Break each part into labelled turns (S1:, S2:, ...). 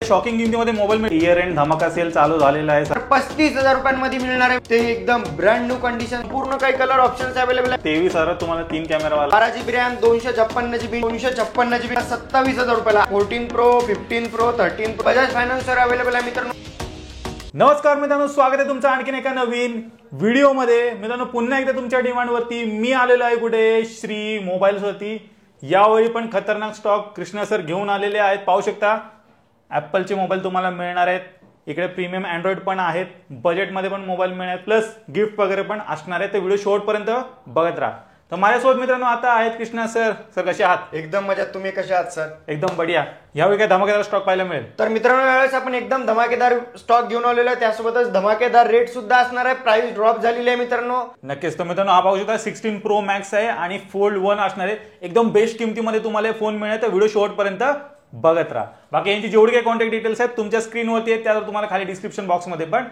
S1: Shocking किमतीमध्ये mobile year end धमाका sale चालू झालेला आहे सर.
S2: 35,000 रुपयांमध्ये मिळणार आहे ते एकदम ब्रँड न्यू कंडिशन. पूर्ण काही कलर ऑप्शन्स अवेलेबल आहे.
S1: 23,000 तुम्हाला 3 कॅमेरा वाला,
S2: 12 GB रॅम, 256 GB, 256 GB, 27,000 रुपयाला. 14 प्रो, 15 प्रो, 13 प्रो बजाज फायनान्सवर अवेलेबल आहे मित्रांनो.
S1: नमस्कार मित्रांनो, स्वागत आहे तुमचं आणखीन एका नवीन व्हिडिओमध्ये. मित्रांनो पुन्हा एकदा तुमच्या डिमांडवरती मी आलेलो आहे कुठे, श्री मोबाईल्स वरती. यावेळी पण खतरनाक स्टॉक कृष्णा सर घेऊन आलेले आहेत. पाहू शकता ॲपलचे मोबाईल तुम्हाला मिळणार आहेत. इकडे प्रीमियम अँड्रॉइड पण आहेत, बजेटमध्ये पण मोबाईल मिळणार, प्लस गिफ्ट वगैरे पण असणार आहे. तर व्हिडिओ शेवटपर्यंत बघत राहा. तर माझ्यासोबत मित्रांनो आता आहेत कृष्णा सर. सर कसे आहात?
S2: एकदम मजेत. तुम्ही कसे आहात सर?
S1: एकदम बढिया. यावेळी काय धमाकेदार स्टॉक पाहायला मिळेल?
S2: तर मित्रांनो यावेळेस आपण एकदम धमाकेदार स्टॉक घेऊन आलेलो आहे. त्यासोबतच धमाकेदार रेट सुद्धा असणार आहे. प्राइस ड्रॉप झालेली आहे मित्रांनो.
S1: नक्कीच. तर मित्रांनो हा पाहू शकता 16 प्रो मॅक्स आहे आणि फोल्ड 1 असणार आहे. एकदम बेस्ट किमतीमध्ये तुम्हाला फोन मिळेल. तर व्हिडिओ शेवटपर्यंत बघत राहा. बाकी यांची जेवढी काही कॉन्टॅक्ट डिटेल्स आहेत तुमच्या स्क्रीनवरती आहेत, त्यावर तुम्हाला खाली डिस्क्रिप्शन बॉक्समध्ये पण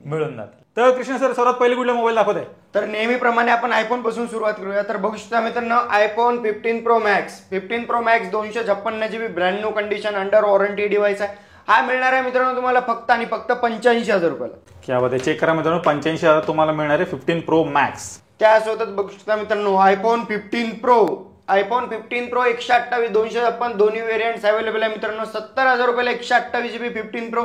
S1: मिळून जातील. तर कृष्णा सर सर्वात पहिले कुठला मोबाईल दाखवत आहे?
S2: तर नेहमीप्रमाणे आपण आयफोन पासून सुरुवात करूया. तर बघू शकता मित्रांनो iPhone 15 pro max. 15 pro max 256 GB brand new condition under warranty device आहे. हा मिळणार आहे मित्रांनो तुम्हाला फक्त आणि फक्त 85,000 रुपयाला.
S1: क्या बात आहे. चेक करा मित्रांनो, 85,000 तुम्हाला मिळणार आहे 15 प्रो मॅक्स.
S2: त्यासोबत बघू शकता मित्रांनो आयफोन 15 प्रो. आयफोन 15 प्रो 128 256 दोन्ही व्हेरियंट्स अवेलेबल आहे मित्रांनो. 70,000 रुपयाला 128 GB 15 प्रो.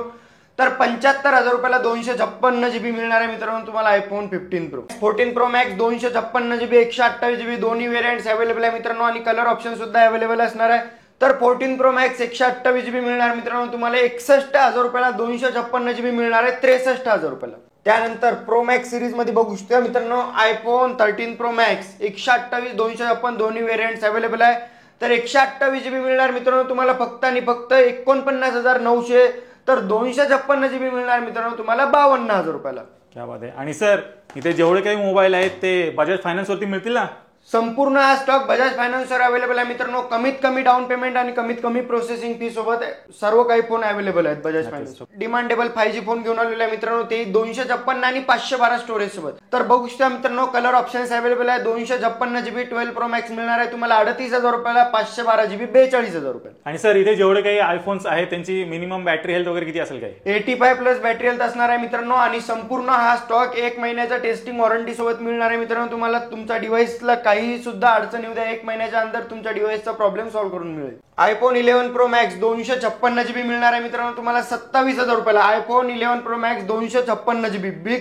S2: तर 75,000 रुपयाला 256 GB मिळणार आहे मित्रांनो तुम्हाला iPhone 15 pro. 14 pro max 256 GB 128 GB दोन्ही व्हेरियंट्स अवेलेबल आहे मित्रांनो आणि कलर ऑप्शन सुद्धा अवेलेबल असणार आहे. तर 14 प्रो मॅक्स 128 GB मिळणार मित्रांनो तुम्हाला 61,000 रुपयाला. 256 GB मिळणार आहे 63,000 रुपयाला. त्यानंतर प्रो मॅक्स सिरीज मध्ये बघू शकता मित्रांनो आयफोन 13 प्रो मॅक्स 128 256 दोन्ही व्हेरियंट्स अवेलेबल आहे. तर 128 GB मिळणार मित्रांनो तुम्हाला फक्त आणि फक्त 49,900. तर 256 GB मिळणार मित्रांनो तुम्हाला 52,000 रुपयाला.
S1: क्या बात आहे. आणि सर इथे जेवढे काही मोबाईल आहेत ते बजाज फायनान्स वरती मिळतील ना?
S2: संपूर्ण हा स्टॉक बजाज फायनान्सवर अवेलेबल आहे मित्रांनो. कमीत कमी डाऊन पेमेंट आणि कमीत कमी प्रोसेसिंग फी सोबत सर्व काही फोन अवेलेबल आहेत Bajaj finance. Demandable 5G phone घेऊन आलेला आहे मित्रांनो ते 256 आणि 512 स्टोरेज सोबत. तर बघू शकता मित्रांनो कलर ऑप्शन्स अवेलेबल आहे. 256 GB 12 प्रो मॅक्स मिळणार आहे तुम्हाला 38,000 रुपयाला. 512 GB 42,000 रुपये.
S1: आणि सर इथे जेवढे काही आयफोन्स आहेत त्यांची मिनिमम बॅटरी हेल्थ वगैरे किती असेल? काय
S2: 85 प्लस बॅटरी हेल्थ असणार आहे मित्रांनो. आणि संपूर्ण हा स्टॉक 1 महिन्याचा टेस्टिंग वॉरंटी सोबत मिळणार आहे मित्रांनो तुम्हाला. तुमच्या डिव्हाइसला काही सुद्धा अडचण येऊ द्या, 1 महिन्याच्या अंतर तुमच्या डिव्हाइसचा प्रॉब्लेम सॉल्व्ह करून मिळेल. आयफोन 11 प्रो मॅक्स 256 GB मिळणार आहे मित्रांनो तुम्हाला 27,000 रुपयाला. IPhone 11 pro max 256 GB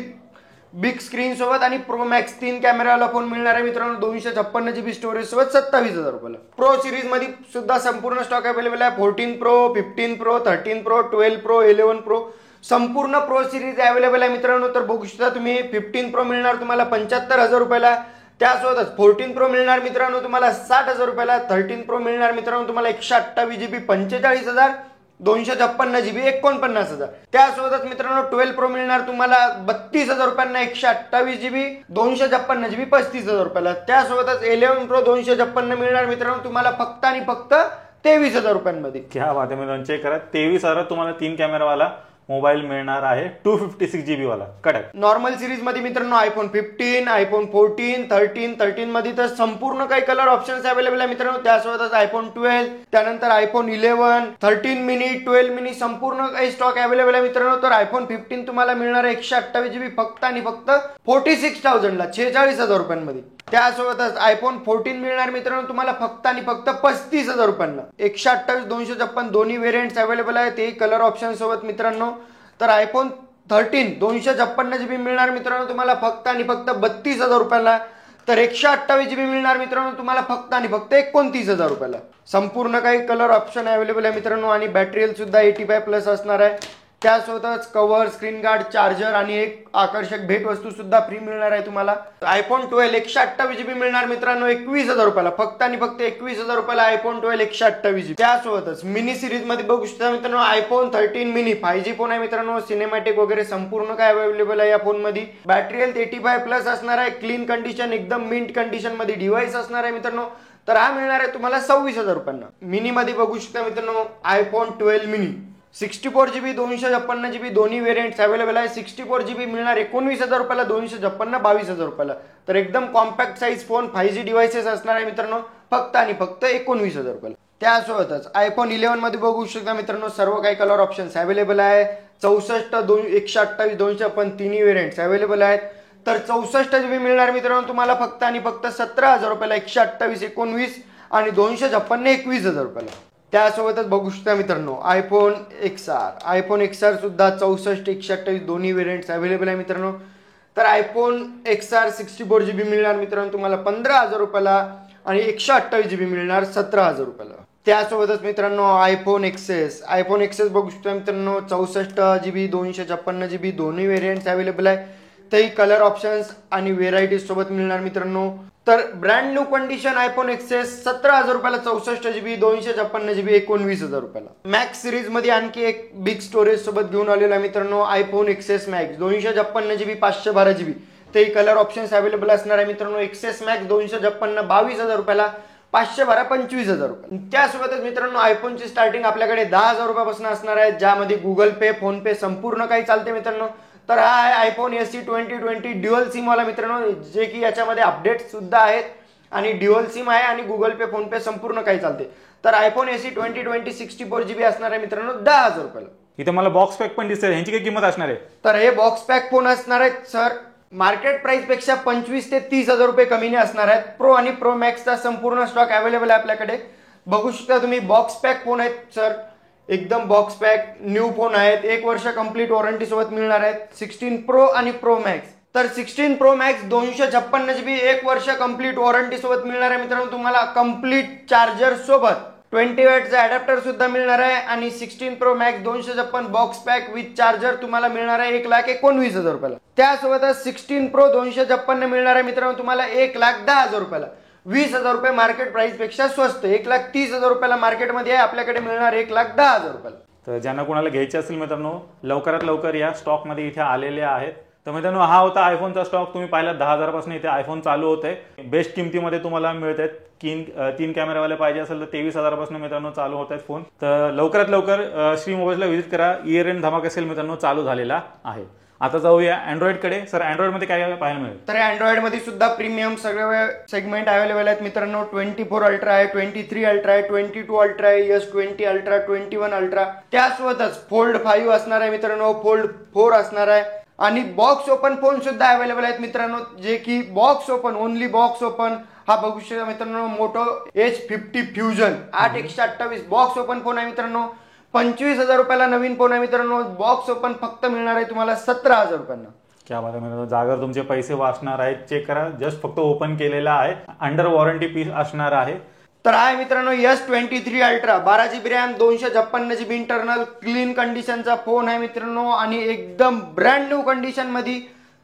S2: big screen सोबत आणि प्रो मॅक्स 3 कॅमेरावाला फोन मिळणार आहे मित्रांनो 256 GB स्टोरेज सोबत 27,000 रुपयाला. प्रो सिरीज मध्ये सुद्धा संपूर्ण स्टॉक अवेलेबल आहे. 14 Pro, 15 Pro, 13 pro, 12 pro, 11 pro संपूर्ण प्रो सिरीज अवेलेबल आहे मित्रांनो. तर बघू शकता तुम्ही 15 प्रो मिळणार तुम्हाला 75,000 रुपयाला. त्यासोबतच 14 प्रो मिळणार मित्रांनो तुम्हाला 60,000 रुपयाला. 13 प्रो मिळणार मित्रांनो तुम्हाला 128 GB 45,000. 256 GB 49,000. त्यासोबतच मित्रांनो 12 प्रो मिळणार तुम्हाला 32,000 रुपयांना. 128 GB 256 GB 35,000 रुपयाला. त्यासोबतच 11 प्रो 256 मिळणार मित्रांनो तुम्हाला फक्त आणि फक्त 23,000 रुपयांमध्ये.
S1: क्या बात आहे मित्रांनो, चेक करा 23,000 तुम्हाला 3 कॅमेरावाला मोबाईल मिळणार आहे 256 GB वाला कडक.
S2: नॉर्मल सिरीज मध्ये मित्रांनो आयफोन 15, आयफोन 14, 13 मध्ये तर संपूर्ण काही कलर ऑप्शन्स अवेलेबल आहे मित्रांनो. त्यासोबतच आयफोन 12, त्यानंतर आयफोन 11, 13 मिनी, 12 मिनी संपूर्ण काही स्टॉक अवेलेबल आहे मित्रांनो. तर आयफोन 15 तुम्हाला मिळणार आहे 128 GB फक्त आणि फक्त 46,000 ला 46,000 रुपयांमध्ये. त्यासोबतच आयफोन 14 मिळणार मित्रांनो तुम्हाला फक्त आणि फक्त 35,000 रुपयांना. 128 256 दोन्ही व्हेरियंट्स अवेलेबल आहेत ते कलर ऑप्शन सोबत मित्रांनो. तर आयफोन 13 256 GB मिळणार मित्रांनो तुम्हाला फक्त आणि फक्त 32,000 रुपयाला. तर 128 GB मिळणार मित्रांनो तुम्हाला फक्त आणि फक्त 29,000 रुपयाला. संपूर्ण काही कलर ऑप्शन अवेलेबल आहे मित्रांनो आणि बॅटरी हेल्थ सुद्धा 85 प्लस असणार आहे. त्यासोबतच कव्हर, स्क्रीन गार्ड, चार्जर आणि एक आकर्षक भेट वस्तू सुद्धा फ्री मिळणार आहे तुम्हाला. आयफोन 12 128 GB मिळणार मित्रांनो 21,000 रुपयाला. फक्त आणि फक्त 21,000 रुपयाला आयफोन 12 128 GB. त्यासोबतच मिनी सिरीज मध्ये बघू शकता मित्रांनो आयफोन 13 मिनी 5G फोन आहे मित्रांनो. सिनेमॅटिक वगैरे संपूर्ण काय अवेलेबल आहे या फोन मध्ये. बॅटरी हेल्थ 85 प्लस असणार आहे. क्लीन कंडिशन एकदम मिंट कंडिशन मध्ये डिव्हाइस असणार आहे मित्रांनो. तर हा मिळणार आहे तुम्हाला 26,000 रुपयांना. मिनी मध्ये बघू शकता मित्रांनो आयफोन 12 मिनी 64 GB 256 GB दोन्ही व्हेरियंट्स अवेलेबल आहे. 64 GB मिळणार 19,000 रुपयाला. 256 22,000 रुपयाला. तर एकदम compact size phone 5G devices असणार आहे मित्रांनो फक्त आणि फक्त 19,000 रुपयाला. त्यासोबतच आयफोन 11 मध्ये बघू शकता मित्रांनो सर्व काही कलर ऑप्शन्स अवेलेबल आहे. 64, 128, 256 तिन्ही व्हेरियंट्स अवेलेबल आहेत. तर 64 GB मिळणार मित्रांनो तुम्हाला फक्त आणि फक्त 17,000 रुपयाला. 128 19 आणि 256 21,000 रुपयाला. त्यासोबतच बघू शकता मित्रांनो आयफोन XR सुद्धा 64 128 दोन्ही व्हेरियंट्स अवेलेबल आहे मित्रांनो. तर आयफोन XR 64 GB मिळणार मित्रांनो तुम्हाला 15,000 रुपयाला आणि 128 GB मिळणार 17,000 रुपयाला. त्यासोबतच मित्रांनो आयफोन एक्सेस बघू शकता मित्रांनो 64 GB 256 GB दोन्ही व्हेरियंट्स अवेलेबल आहे. तेही कलर ऑप्शन्स आणि व्हेरायटीज सोबत मिळणार मित्रांनो. तर brand new condition iPhone XS 17,000 रुपयाला 64 GB 256 GB 19,000 रुपयाला. मॅक्स सिरीज मध्ये आणखी एक बिग स्टोरेज सोबत घेऊन आलेला आहे मित्रांनो iPhone XS Max 256 GB 512 GB. तेही कलर ऑप्शन्स अवेलेबल असणार आहे मित्रांनो. एक्सेस मॅक्स 256 22,000 रुपयाला 512 25,000 रुपये. त्यासोबतच मित्रांनो आयफोनची स्टार्टिंग आपल्याकडे 10,000 रुपयापासून असणार आहे ज्यामध्ये गुगल पे फोन पे संपूर्ण काही चालते मित्रांनो. तर हा आहे आयफोन SE 2020 ड्युअल सिम वाला मित्रांनो जे की याच्यामध्ये अपडेट सुद्धा आहेत आणि ड्युअल सिम आहे आणि गुगल पे फोन पे संपूर्ण काही चालते. तर आयफोन SE 2020 64 GB असणार आहे मित्रांनो 10,000 रुपयाला.
S1: इथे मला बॉक्स पॅक पण दिसतंय, ह्यांची काय किंमत असणार आहे?
S2: तर हे बॉक्स पॅक फोन असणार आहेत सर मार्केट प्राइस पेक्षा 25 ते 30,000 रुपये कमीने असणार आहेत. प्रो आणि प्रो मॅक्सचा संपूर्ण स्टॉक अवेलेबल आहे आपल्याकडे. बघू शकता तुम्ही बॉक्स पॅक फोन आहेत सर एकदम बॉक्स पॅक न्यू फोन आहेत. 1 वर्ष कंप्लीट वॉरंटी सोबत मिळणार आहेत. 16 प्रो आणि प्रो मॅक्स. तर 16 प्रो मॅक्स 256 GB 1 वर्ष कंप्लीट वॉरंटी सोबत मिळणार आहे मित्रांनो तुम्हाला. कंप्लीट चार्जर सोबत 20 वॅटचा अडॅप्टर सुद्धा मिळणार आहे आणि 16 pro max 256 box pack with charger तुम्हाला मिळणार आहे 1,19,000 रुपयाला. त्यासोबतच 16 प्रो 256 मिळणार आहे मित्रांनो तुम्हाला 1,10,000 रुपयाला. 20,000 रुपये मार्केट प्राइस पेक्षा स्वस्त. 1,30,000 रुपयाला मार्केटमध्ये आहे आपल्याकडे मिळणार 1,10,000 रुपयाला.
S1: तर ज्यांना कोणाला घ्यायचे असेल मित्रांनो लवकरात लवकर या स्टॉक मध्ये इथे आलेले आहेत. तर मित्रांनो हा होता आयफोनचा स्टॉक. तुम्ही पाहिला 10,000 पासून इथे आयफोन चालू होत आहे. बेस्ट किमतीमध्ये तुम्हाला मिळत आहेत. 3 कॅमेरावाले पाहिजे असेल तर 23,000 पासून मित्रांनो चालू होत आहेत फोन. तर लवकरात लवकर श्री मोबाईलला व्हिजिट करा. इयर एंड धमाका सेल मित्रांनो चालू झालेला आहे. आता जाऊया अँड्रॉइड कडे. सर अँड्रॉइड मध्ये काय पाहायला मिळेल?
S2: तर अँड्रॉइड मध्ये सुद्धा प्रीमियम सगळे सेगमेंट अवेलेबल आहेत मित्रांनो. 24 अल्ट्रा आहे, 23 अल्ट्रा आहे, 22 अल्ट्रा आहे, S20 अल्ट्रा, 21 अल्ट्रा. त्यासोबतच फोल्ड 5 असणार आहे मित्रांनो, फोल्ड 4 असणार आहे आणि बॉक्स ओपन फोन सुद्धा अवेलेबल आहेत मित्रांनो जे की box open only box open हा बघू शकता मित्रांनो. Moto H50 fusion 8/128 box open phone आहे मित्रांनो. 25,000 रुपयाला नवीन फोन आहे मित्रांनो. बॉक्स ओपन फक्त मिळणार आहे तुम्हाला 17,000 रुपयांना.
S1: क्या बात आहे मित्रांनो. जागर तुमचे पैसे वाचणार आहेत. चेक करा जस्ट फक्त ओपन केलेला आहे. अंडर वॉरंटी पीस असणार आहे.
S2: तर आहे मित्रांनो S23 Ultra 12 GB RAM 256 GB internal clean कंडिशनचा फोन आहे मित्रांनो आणि एकदम ब्रँड न्यू कंडिशन मध्ये.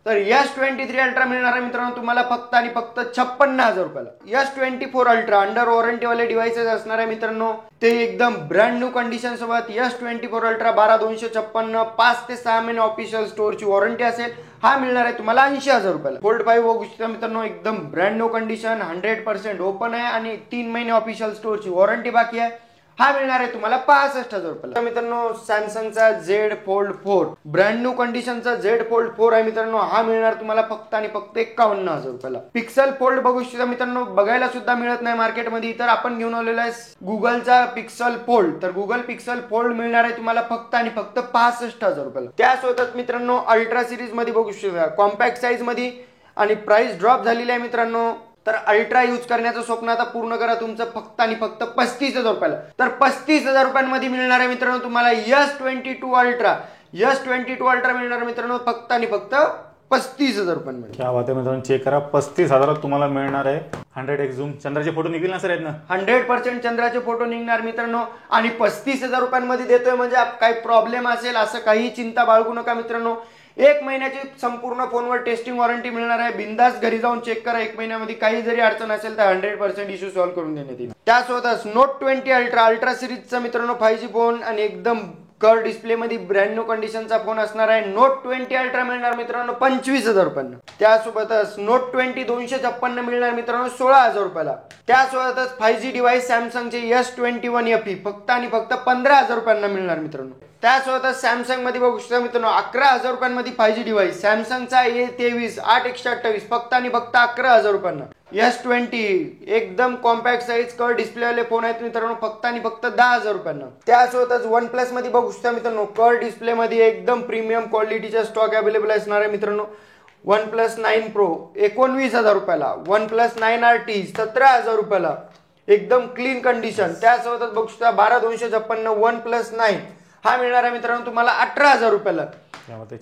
S2: तर S23 अल्ट्रा मिळणार आहे मित्रांनो तुम्हाला फक्त आणि फक्त 56,000 रुपयाला. S24 अल्ट्रा अंडर वॉरंटी वाले डिव्हाइसेस असणार आहे मित्रांनो ते एकदम ब्रँड न्यू कंडिशन सोबत. S24 अल्ट्रा 12,256 5 ते 6 महिने ऑफिशियल स्टोअरची वॉरंटी असेल. हा मिळणार आहे तुम्हाला 80,000 रुपयाला. फोल्ड 5 बघू शकता मित्रांनो एकदम ब्रँड न्यू कंडिशन 100% ओपन आहे आणि 3 महिने ऑफिशियल स्टोअरची वॉरंटी बाकी आहे. हा मिळणार आहे तुम्हाला 65,000 रुपयाला. मित्रांनो सॅमसंगचा Z Fold 4 ब्रँड न्यू कंडिशनचा Z Fold 4 आहे मित्रांनो. हा मिळणार तुम्हाला फक्त आणि फक्त 51,000 रुपयाला. पिक्सल फोल्ड बघू शकता मित्रांनो बघायला सुद्धा मिळत नाही मार्केटमध्ये. तर आपण घेऊन आलेलो आहे गुगलचा पिक्सल फोल्ड. तर गुगल पिक्सल फोल्ड मिळणार आहे तुम्हाला फक्त आणि फक्त 65,000 रुपयाला. त्यासोबत मित्रांनो अल्ट्रा सिरीज मध्ये बघू शकता कॉम्पॅक्ट साईज मध्ये आणि प्राइस ड्रॉप झालेली आहे मित्रांनो. तर अल्ट्रा यूज करण्याचं स्वप्न आता पूर्ण करा तुमचं फक्त आणि फक्त 35,000 रुपयाला. तर 35,000 रुपयांमध्ये मिळणार आहे मित्रांनो तुम्हाला S22 अल्ट्रा. S22 अल्ट्रा मिळणार मित्रांनो फक्त आणि फक्त 35,000 रुपयांमध्ये.
S1: क्या बात आहे मित्रांनो. चेक करा 35,000 तुम्हाला मिळणार आहे. 100x झूम चंद्राचे फोटो निघतील ना सर आहेत ना?
S2: 100% चंद्राचे फोटो निघणार मित्रांनो आणि 35,000 रुपयांमध्ये देतोय म्हणजे काही प्रॉब्लेम असेल असं काही चिंता बाळगू नका मित्रांनो. 1 महिन्याची संपूर्ण फोनवर टेस्टिंग वॉरंटी मिळणार आहे. बिंदास घरी जाऊन चेक करा. 1 महिन्यामध्ये काही जरी अडचण असेल तर 100% इश्यू सॉल्व्ह करून देण्यात येईल. त्यासोबतच नोट 20 अल्ट्रा सिरीजचा मित्रांनो 5G फोन आणि एकदम कर्व डिस्प्ले मध्ये ब्रँड न्यू कंडिशनचा फोन असणार आहे. नोट 20 अल्ट्रा मिळणार मित्रांनो 25,000 रुपयांना. त्यासोबतच नोट 20 256 मिळणार मित्रांनो 16,000 रुपयाला. त्यासोबतच 5G डिव्हाइस सॅमसंगचे S21 FE फक्त आणि फक्त 15,000 रुपयांना मिळणार मित्रांनो. त्यासोबतच सॅमसंग मध्ये बघू शकता मित्रांनो 11,000 रुपयांमध्ये 5G डिव्हाइस सॅमसंगचा A23 8/128 फक्त आणि फक्त 11,000 रुपयांना. S20 एकदम कॉम्पॅक्ट साईज कर्व डिस्प्ले वाले फोन आहेत मित्रांनो, फक्त आणि फक्त 10,000 रुपयांना. त्यासोबतच वन प्लस मध्ये बघू शकता मित्रांनो, कर्व डिस्प्ले मध्ये एकदम प्रीमियम क्वालिटीचा स्टॉक अवेलेबल असणार आहे मित्रांनो. वन प्लस 9 प्रो 19,000 रुपयाला, वन प्लस 9RT 17,000 रुपयाला, एकदम क्लीन कंडिशन. त्यासोबतच बघू शकता 12,256 वन प्लस 9 हा मिळणार आहे मित्रांनो तुम्हाला 18,000 रुपयाला.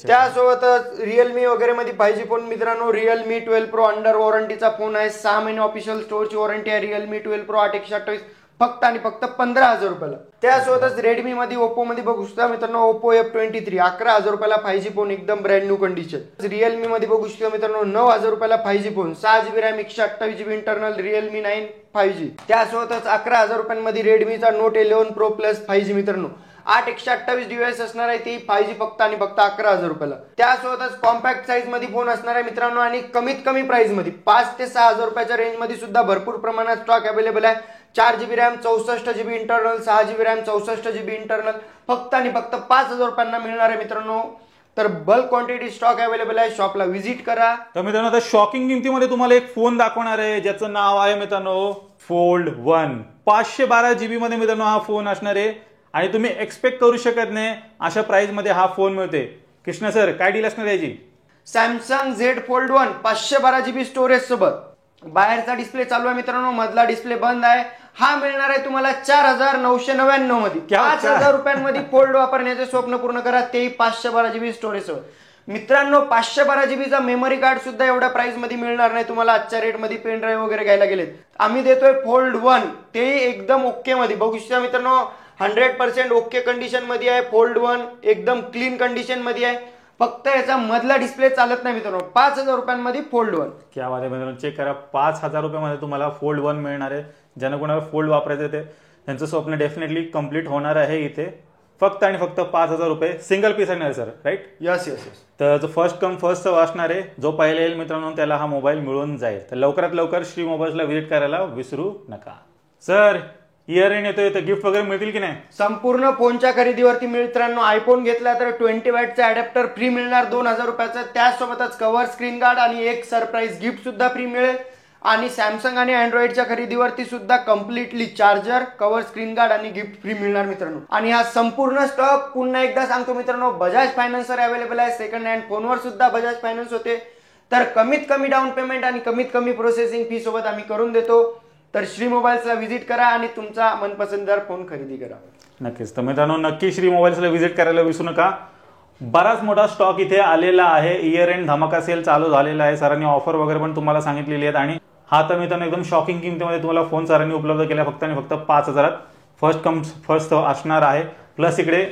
S2: त्यासोबतच रिअलमी वगैरे मध्ये पाहिजे फोन मित्रांनो, रिअलमी 12 प्रो अंडर वॉरंटीचा फोन आहे. 6 महिने ऑफिशियल स्टोअरची वॉरंटी आहे. रिअलमी 12 प्रो 8/128 फक्त आणि फक्त 15,000 रुपयाला. त्यासोबतच रेडमी मध्ये, ओप्पो मध्ये बघू शकता मित्रांनो, ओप्पो F23 11,000 रुपयाला 5G फोन एकदम ब्रँड न्यू कंडिशन. रिअलमी मध्ये बघू शकता मित्रांनो 9,000 रुपयाला 5G phone, 6GB RAM 128GB internal, Realme 9 5G. त्यासोबतच 11,000 रुपयांमध्ये रेडमीचा नोट 11 प्रो प्लस 5G मित्रांनो, 8/128 डिव्हाइस असणार आहे ती 5G फक्त आणि फक्त 11,000 रुपयाला. त्यासोबतच कॉम्पॅक्ट साईज मध्ये फोन असणार आहे मित्रांनो आणि कमीत कमी प्राइस मध्ये 5 ते 6,000 रुपयाच्या रेंज मध्ये सुद्धा भरपूर प्रमाणात स्टॉक अवेलेबल आहे. 4GB RAM 64GB internal, 6GB RAM 64GB internal फक्त आणि फक्त 5,000 रुपयांना मिळणार आहे मित्रांनो. तर बल्क क्वांटिटी स्टॉक अवेलेबल आहे, शॉपला व्हिजिट करा.
S1: तर मित्रांनो आता शॉकिंग किमतीमध्ये तुम्हाला एक फोन दाखवणार आहे ज्याचं नाव आहे मित्रांनो फोल्ड 1. 512GB मध्ये मित्रांनो हा फोन असणार आहे आणि तुम्ही एक्सपेक्ट करू शकत नाही अशा प्राइस मध्ये हा फोन मिळते. कृष्णा सर काय डील असणार याची?
S2: Samsung Z Fold 1 512GB storage सोबत, बाहेरचा डिस्प्ले चालू आहे मित्रांनो, मधला डिस्प्ले बंद आहे. हा मिळणार आहे तुम्हाला 4,999 मध्ये. 5,000 रुपयांमध्ये फोल्ड वापरण्याचे स्वप्न पूर्ण करा, तेही 512GB स्टोरेज सोबत. मित्रांनो 512GBचा मेमरी कार्ड सुद्धा एवढ्या प्राइस मध्ये मिळणार नाही तुम्हाला. आजच्या रेट मध्ये पेन ड्राईव्ह वगैरे घ्यायला गेलेत, आम्ही देतोय फोल्ड 1, तेही एकदम ओके मध्ये. बघू शकता मित्रांनो 100% ओके कंडिशन मध्ये आहे. फोल्ड 1 एकदम क्लीन कंडिशन मध्ये आहे. फक्त याचा मधला डिस्प्ले चालत नाही मित्रांनो. 5,000 रुपयांमध्ये फोल्ड 1.
S1: क्या बात आहे मित्रांनो, चेक करा 5,000 रुपयामध्ये तुम्हाला फोल्ड 1 मिळणार आहे. ज्यांना कोणाला फोल्ड वापरायचं ते त्यांचं स्वप्न डेफिनेटली कम्प्लीट होणार आहे इथे. फक्त आणि फक्त 5,000 रुपये सिंगल पीस आहे sir, right?
S2: Yes yes yes.
S1: तर जो फर्स्ट कम फर्स्ट असणार आहे, जो पहिले येईल मित्रांनो त्याला हा मोबाईल मिळून जाईल. तर लवकरात लवकर श्री मोबाईल्सला व्हिजिट करायला विसरू नका. सर इयर एंड येतोय तर गिफ्ट वगैरे मिळतील की नाही?
S2: संपूर्ण फोनच्या खरेदीवरती मित्रांनो आयफोन घेतला तर 20 वॅटचा अडॅप्टर फ्री मिळणार 2,000 रुपयाचा. त्यासोबतच कव्हर, स्क्रीन गार्ड आणि एक सरप्राईज गिफ्ट सुद्धा फ्री मिळेल. आणि सॅमसंग आणि अँड्रॉइडच्या खरेदीवरती सुद्धा completely charger, cover, screen guard आणि गिफ्ट फ्री मिळणार मित्रांनो. आणि हा संपूर्ण स्टॉक पुन्हा एकदा सांगतो मित्रांनो, बजाज फायनान्सवर अवेलेबल आहे. सेकंड हँड फोनवर सुद्धा बजाज फायनान्स होते. तर कमीत कमी डाऊन पेमेंट आणि कमीत कमी प्रोसेसिंग फी सोबत आम्ही करून देतो. तर श्री मोबाईल्सला व्हिजिट करा आणि तुमचा मनपसंतदार फोन खरेदी करा.
S1: नक्कीच. तर मित्रांनो नक्की श्री मोबाईल्सला व्हिजिट करायला विसरू नका. बराच मोठा स्टॉक इथे आलेला आहे. इयर एंड धमाका सेल चालू झालेला आहे. सरांनी ऑफर वगैरे पण तुम्हाला सांगितलेली आहेत आणि हा तर मित्रांनो एकदम शॉकिंग किमतीमध्ये तुम्हाला फोन सरांनी उपलब्ध केला फक्त आणि फक्त 5,000. फर्स्ट कम फर्स्ट असणार आहे. प्लस इकडे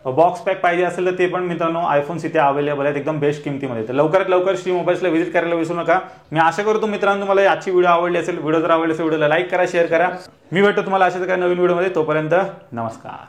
S1: बॉक्स पॅक पाहिजे असेल तर ते पण मित्रांनो आयफोन्स इथे अवेलेबल आहेत एकदम बेस्ट किमतीमध्ये. तर लवकरात लवकर श्री मोबाईल्सला व्हिजिट करायला विसरू नका. मी आशा करतो मित्रांनो तुम्हाला आजची व्हिडिओ आवडली असेल. व्हिडिओ जर आवडली असेल व्हिडिओला लाईक करा, शेअर करा. मी भेटतो तुम्हाला अशाच काही नवीन व्हिडिओमध्ये. तोपर्यंत नमस्कार.